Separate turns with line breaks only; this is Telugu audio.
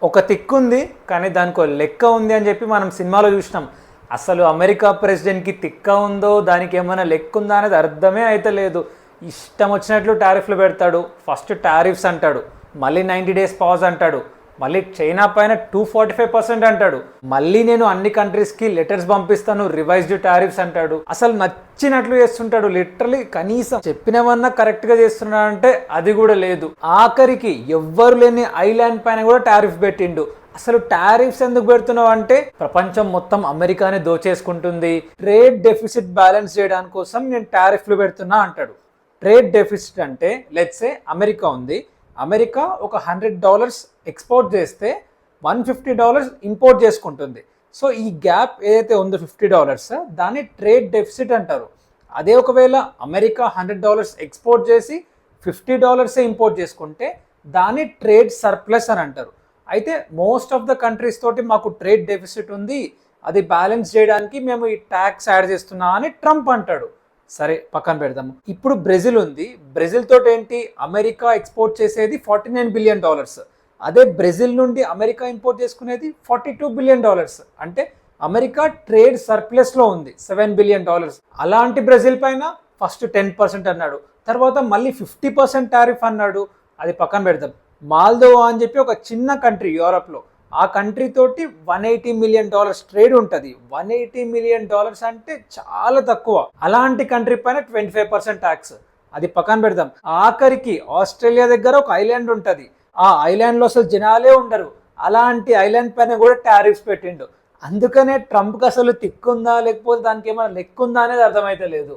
ఒక తిక్కుంది కానీ దానికో లెక్క ఉంది అని చెప్పి మనం సినిమాలో చూసినాం. అసలు అమెరికా ప్రెసిడెంట్కి తిక్క ఉందో దానికి ఏమైనా లెక్క ఉందా అనేది అర్థమే అయితే లేదు. ఇష్టం వచ్చినట్లు టారిఫ్లు పెడతాడు. ఫస్ట్ టారిఫ్స్ అంటాడు, మళ్ళీ 90 days పాజ్ అంటాడు, మళ్ళీ చైనా పైన 245% అంటాడు, మళ్ళీ నేను అన్ని కంట్రీస్కి లెటర్స్ పంపిస్తాను రివైజ్డ్ టారిఫ్స్ అంటాడు. అసలు నచ్చినట్లు చేస్తుంటాడు. లిటరలీ కనీసం చెప్పినవన్నా కరెక్ట్గా చేస్తున్నాడంటే అది కూడా లేదు. ఆఖరికి ఎవ్వరు లేని ఐలాండ్ పైన కూడా టారిఫ్ పెట్టిండు. అసలు టారిఫ్స్ ఎందుకు పెడుతున్నావు అంటే ప్రపంచం మొత్తం అమెరికానే దోచేసుకుంటుంది, ట్రేడ్ డెఫిసిట్ బ్యాలెన్స్ చేయడానికి కోసం నేను టారిఫ్లు పెడుతున్నా అంటాడు. ట్రేడ్ డెఫిసిట్ అంటే లెట్స్ సే అమెరికా ఉంది, అమెరికా ఒక $100 ఎక్స్పోర్ట్ చేస్తే $150 ఇంపోర్ట్ చేసుకుంటుంది. సో ఈ గ్యాప్ ఏదైతే ఉందో $50 దాన్ని ట్రేడ్ డెఫిసిట్ అంటారు. అదే ఒకవేళ అమెరికా $100 ఎక్స్పోర్ట్ చేసి $50 ఇంపోర్ట్ చేసుకుంటే దాన్ని ట్రేడ్ సర్ప్లస్ అని అంటారు. అయితే మోస్ట్ ఆఫ్ ద కంట్రీస్ తోటి మాకు ట్రేడ్ డెఫిసిట్ ఉంది, అది బ్యాలెన్స్ చేయడానికి మేము ఈ ట్యాక్స్ యాడ్ చేస్తున్నాం అని ట్రంప్ అంటాడు. సరే పక్కన పెడదాము. ఇప్పుడు బ్రెజిల్ ఉంది, బ్రెజిల్ తోటి ఏంటి అమెరికా ఎక్స్పోర్ట్ చేసేది $49 బిలియన్, అదే బ్రెజిల్ నుండి అమెరికా ఇంపోర్ట్ చేసుకునేది $42 బిలియన్. అంటే అమెరికా ట్రేడ్ సర్ప్లస్లో ఉంది $7 బిలియన్. అలాంటి బ్రెజిల్ పైన ఫస్ట్ 10% అన్నాడు, తర్వాత మళ్ళీ 50% టారిఫ్ అన్నాడు. అది పక్కన పెడదాం. మాల్దోవా అని చెప్పి ఒక చిన్న కంట్రీ యూరోప్లో, ఆ కంట్రీ తోటి $180 మిలియన్ ట్రేడ్ ఉంటుంది. $180 మిలియన్ అంటే చాలా తక్కువ. అలాంటి కంట్రీ పైన 25% ట్యాక్స్. అది పక్కన పెడదాం. ఆఖరికి ఆస్ట్రేలియా దగ్గర ఒక ఐలాండ్ ఉంటుంది, ఆ ఐలాండ్లో అసలు జనాలే ఉండరు, అలాంటి ఐలాండ్ పైన కూడా టారిఫ్స్ పెట్టిండు. అందుకనే ట్రంప్కి అసలు తిక్కుందా లేకపోతే దానికి ఏమైనా లెక్కుందా అనేది అర్థమైతే లేదు.